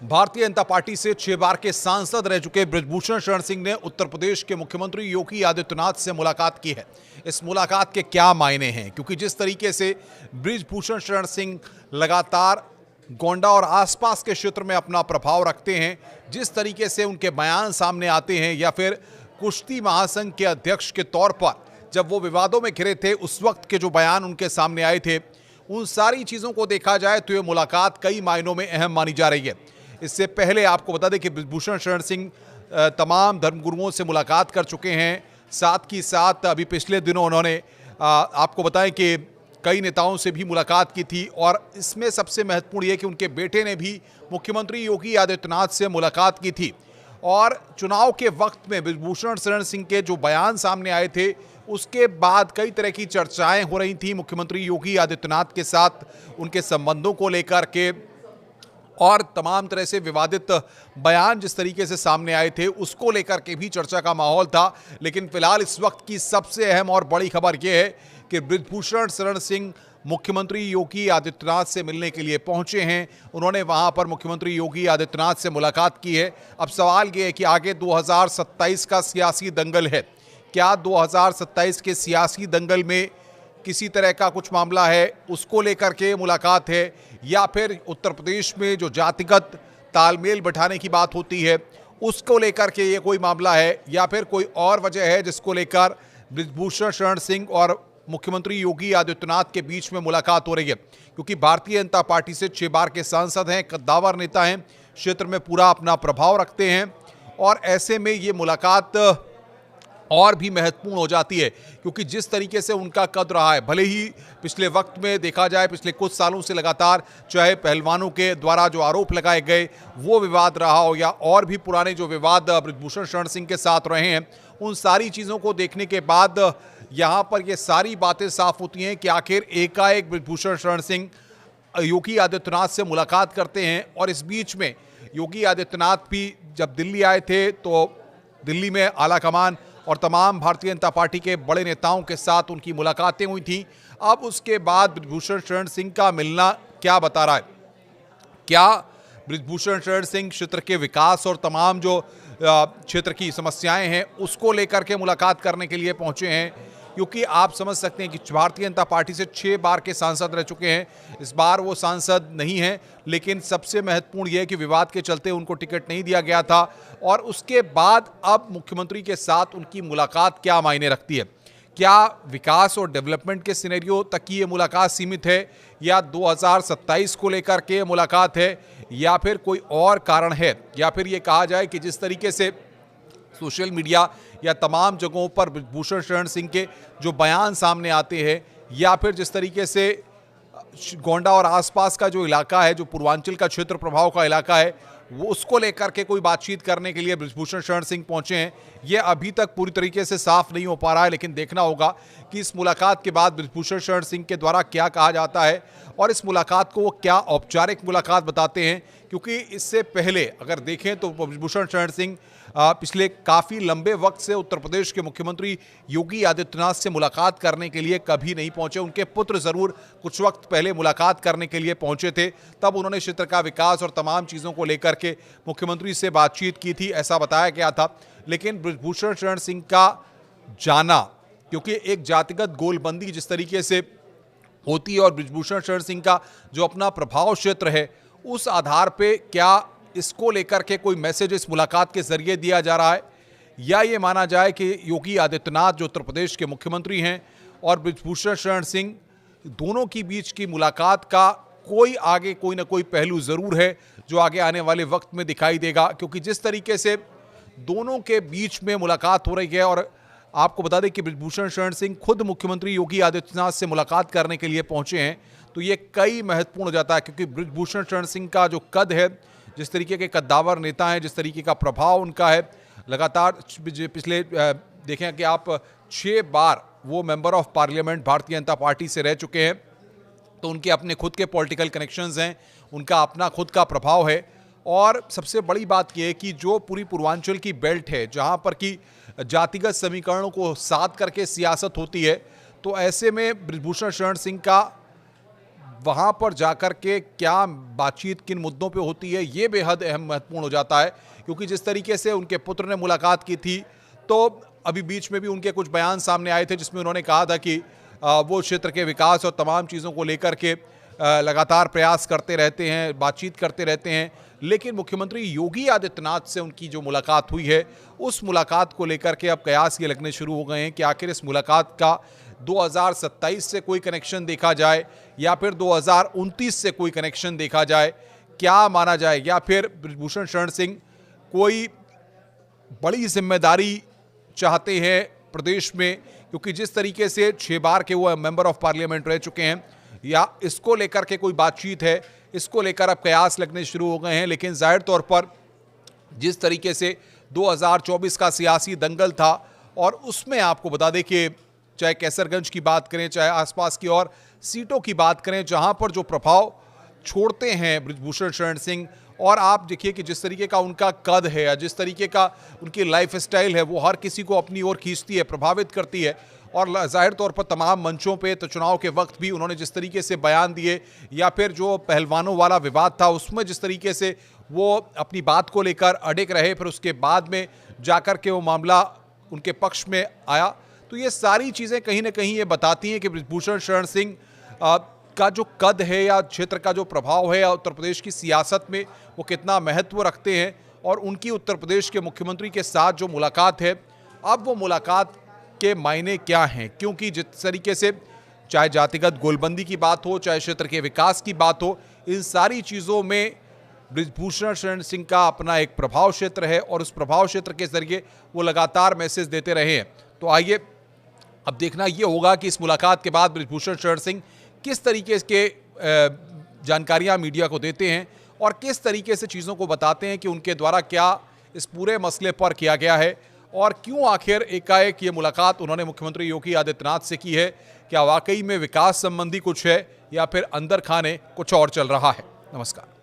Bharatiya Janata party से 6 बार के सांसद रह चुके बृजभूषण शरण सिंह ने उत्तर प्रदेश के मुख्यमंत्री योगी आदित्यनाथ से मुलाकात की है। इस मुलाकात के क्या मायने हैं, क्योंकि जिस तरीके से बृजभूषण शरण सिंह लगातार गोंडा और आसपास के क्षेत्र में अपना प्रभाव रखते हैं, जिस तरीके से उनके बयान सामने आते हैं, या फिर कुश्ती महासंघ के अध्यक्ष के तौर पर जब वो विवादों में घिरे थे उस वक्त के जो बयान उनके सामने आए थे, उन सारी चीज़ों को देखा जाए तो ये मुलाकात कई मायनों में अहम मानी जा रही है। इससे पहले आपको बता दें कि बृजभूषण शरण सिंह तमाम धर्मगुरुओं से मुलाकात कर चुके हैं। साथ ही साथ अभी पिछले दिनों उन्होंने आपको बताएं कि कई नेताओं से भी मुलाकात की थी, और इसमें सबसे महत्वपूर्ण ये कि उनके बेटे ने भी मुख्यमंत्री योगी आदित्यनाथ से मुलाकात की थी। और चुनाव के वक्त में बृजभूषण शरण सिंह के जो बयान सामने आए थे उसके बाद कई तरह की चर्चाएं हो रही थी मुख्यमंत्री योगी आदित्यनाथ के साथ, उनके संबंधों को लेकर के, और तमाम तरह से विवादित बयान जिस तरीके से सामने आए थे उसको लेकर के भी चर्चा का माहौल था। लेकिन फिलहाल इस वक्त की सबसे अहम और बड़ी खबर यह है कि बृजभूषण शरण सिंह मुख्यमंत्री योगी आदित्यनाथ से मिलने के लिए पहुंचे हैं। उन्होंने वहां पर मुख्यमंत्री योगी आदित्यनाथ से मुलाकात की है। अब सवाल ये है कि आगे 2027 का सियासी दंगल है, क्या 2027 के सियासी दंगल में किसी तरह का कुछ मामला है उसको लेकर के मुलाकात है, या फिर उत्तर प्रदेश में जो जातिगत तालमेल बैठाने की बात होती है उसको लेकर के ये कोई मामला है, या फिर कोई और वजह है जिसको लेकर बृजभूषण शरण सिंह और मुख्यमंत्री योगी आदित्यनाथ के बीच में मुलाकात हो रही है। क्योंकि भारतीय जनता पार्टी से 6 बार के सांसद हैं, कद्दावर नेता हैं, क्षेत्र में पूरा अपना प्रभाव रखते हैं, और ऐसे में ये मुलाकात और भी महत्वपूर्ण हो जाती है। क्योंकि जिस तरीके से उनका कद रहा है, भले ही पिछले वक्त में देखा जाए पिछले कुछ सालों से लगातार चाहे पहलवानों के द्वारा जो आरोप लगाए गए वो विवाद रहा हो, या और भी पुराने जो विवाद बृजभूषण शरण सिंह के साथ रहे हैं, उन सारी चीज़ों को देखने के बाद यहाँ पर ये सारी बातें साफ होती हैं कि आखिर एकाएक बृजभूषण शरण सिंह योगी आदित्यनाथ से मुलाकात करते हैं। और इस बीच में योगी आदित्यनाथ भी जब दिल्ली आए थे तो दिल्ली में आलाकमान और तमाम भारतीय जनता पार्टी के बड़े नेताओं के साथ उनकी मुलाकातें हुई थी। अब उसके बाद बृजभूषण शरण सिंह का मिलना क्या बता रहा है? क्या बृजभूषण शरण सिंह क्षेत्र के विकास और तमाम जो क्षेत्र की समस्याएं हैं उसको लेकर के मुलाकात करने के लिए पहुंचे हैं? क्योंकि आप समझ सकते हैं कि भारतीय जनता पार्टी से 6 बार के सांसद रह चुके हैं, इस बार वो सांसद नहीं हैं, लेकिन सबसे महत्वपूर्ण यह है कि विवाद के चलते उनको टिकट नहीं दिया गया था। और उसके बाद अब मुख्यमंत्री के साथ उनकी मुलाकात क्या मायने रखती है? क्या विकास और डेवलपमेंट के सिनेरियो तक की ये मुलाकात सीमित है, या 2027 को लेकर के मुलाकात है, या फिर कोई और कारण है? या फिर ये कहा जाए कि जिस तरीके से सोशल मीडिया या तमाम जगहों पर बृजभूषण शरण सिंह के जो बयान सामने आते हैं, या फिर जिस तरीके से गोंडा और आसपास का जो इलाका है, जो पूर्वांचल का क्षेत्र प्रभाव का इलाका है, वो उसको लेकर के कोई बातचीत करने के लिए बृजभूषण शरण सिंह पहुंचे हैं, ये अभी तक पूरी तरीके से साफ नहीं हो पा रहा है। लेकिन देखना होगा कि इस मुलाकात के बाद बृजभूषण शरण सिंह के द्वारा क्या कहा जाता है, और इस मुलाकात को वो क्या औपचारिक मुलाकात बताते हैं। क्योंकि इससे पहले अगर देखें तो बृजभूषण शरण सिंह पिछले काफ़ी लंबे वक्त से उत्तर प्रदेश के मुख्यमंत्री योगी आदित्यनाथ से मुलाकात करने के लिए कभी नहीं पहुंचे। उनके पुत्र ज़रूर कुछ वक्त पहले मुलाकात करने के लिए पहुंचे थे, तब उन्होंने क्षेत्र का विकास और तमाम चीज़ों को लेकर के मुख्यमंत्री से बातचीत की थी, ऐसा बताया गया था। लेकिन बृजभूषण शरण सिंह का जाना, क्योंकि एक जातिगत गोलबंदी जिस तरीके से होती है और बृजभूषण शरण सिंह का जो अपना प्रभाव क्षेत्र है, उस आधार पे क्या इसको लेकर के कोई मैसेज इस मुलाकात के जरिए दिया जा रहा है, या ये माना जाए कि योगी आदित्यनाथ जो उत्तर प्रदेश के मुख्यमंत्री हैं और बृजभूषण शरण सिंह, दोनों की बीच की मुलाकात का कोई आगे कोई ना कोई पहलू ज़रूर है जो आगे आने वाले वक्त में दिखाई देगा। क्योंकि जिस तरीके से दोनों के बीच में मुलाकात हो रही है, और आपको बता दें कि बृजभूषण शरण सिंह खुद मुख्यमंत्री योगी आदित्यनाथ से मुलाकात करने के लिए पहुंचे हैं, तो ये कई महत्वपूर्ण हो जाता है। क्योंकि बृजभूषण शरण सिंह का जो कद है, जिस तरीके के कद्दावर नेता हैं, जिस तरीके का प्रभाव उनका है, लगातार पिछले देखें कि आप 6 बार वो member of parliament Bharatiya Janata party से रह चुके हैं, तो उनके अपने खुद के पॉलिटिकल कनेक्शंस हैं, उनका अपना खुद का प्रभाव है। और सबसे बड़ी बात यह है कि जो पूरी पूर्वांचल की बेल्ट है, जहां पर कि जातिगत समीकरणों को साध करके सियासत होती है, तो ऐसे में बृजभूषण शरण सिंह का वहाँ पर जाकर के क्या बातचीत किन मुद्दों पे होती है, ये बेहद अहम महत्वपूर्ण हो जाता है। क्योंकि जिस तरीके से उनके पुत्र ने मुलाकात की थी, तो अभी बीच में भी उनके कुछ बयान सामने आए थे जिसमें उन्होंने कहा था कि वो क्षेत्र के विकास और तमाम चीज़ों को लेकर के लगातार प्रयास करते रहते हैं, बातचीत करते रहते हैं। लेकिन मुख्यमंत्री योगी आदित्यनाथ से उनकी जो मुलाकात हुई है, उस मुलाकात को लेकर के अब कयास ये लगने शुरू हो गए हैं कि आखिर इस मुलाकात का 2027 से कोई कनेक्शन देखा जाए या फिर 2029 से कोई कनेक्शन देखा जाए, क्या माना जाए, या फिर बृजभूषण शरण सिंह कोई बड़ी जिम्मेदारी चाहते हैं प्रदेश में, क्योंकि जिस तरीके से 6 बार के वो मेंबर ऑफ पार्लियामेंट रह चुके हैं, या इसको लेकर के कोई बातचीत है, इसको लेकर अब कयास लगने शुरू हो गए हैं। लेकिन जाहिर तौर पर जिस तरीके से 2024 का सियासी दंगल था, और उसमें आपको बता दें कि चाहे कैसरगंज की बात करें, चाहे आसपास की और सीटों की बात करें, जहां पर जो प्रभाव छोड़ते हैं बृजभूषण शरण सिंह, और आप देखिए कि जिस तरीके का उनका कद है या जिस तरीके का उनकी लाइफ स्टाइल है, वो हर किसी को अपनी ओर खींचती है, प्रभावित करती है। और जाहिर तौर पर तमाम मंचों पे तो चुनाव के वक्त भी उन्होंने जिस तरीके से बयान दिए, या फिर जो पहलवानों वाला विवाद था उसमें जिस तरीके से वो अपनी बात को लेकर अड़िग रहे, फिर उसके बाद में जाकर के वो मामला उनके पक्ष में आया, तो ये सारी चीज़ें कहीं ना कहीं ये बताती हैं कि बृजभूषण शरण सिंह का जो कद है या क्षेत्र का जो प्रभाव है या उत्तर प्रदेश की सियासत में वो कितना महत्व रखते हैं। और उनकी उत्तर प्रदेश के मुख्यमंत्री के साथ जो मुलाकात है, अब वो मुलाकात के मायने क्या हैं, क्योंकि जिस तरीके से चाहे जातिगत गोलबंदी की बात हो, चाहे क्षेत्र के विकास की बात हो, इन सारी चीज़ों में बृजभूषण शरण सिंह का अपना एक प्रभाव क्षेत्र है, और उस प्रभाव क्षेत्र के जरिए वो लगातार मैसेज देते रहे हैं। तो आइए अब देखना ये होगा कि इस मुलाकात के बाद बृजभूषण शरण सिंह किस तरीके के जानकारियां मीडिया को देते हैं, और किस तरीके से चीज़ों को बताते हैं कि उनके द्वारा क्या इस पूरे मसले पर किया गया है, और क्यों आखिर एकाएक ये मुलाकात उन्होंने मुख्यमंत्री योगी आदित्यनाथ से की है। क्या वाकई में विकास संबंधी कुछ है, या फिर अंदर खाने कुछ और चल रहा है। नमस्कार।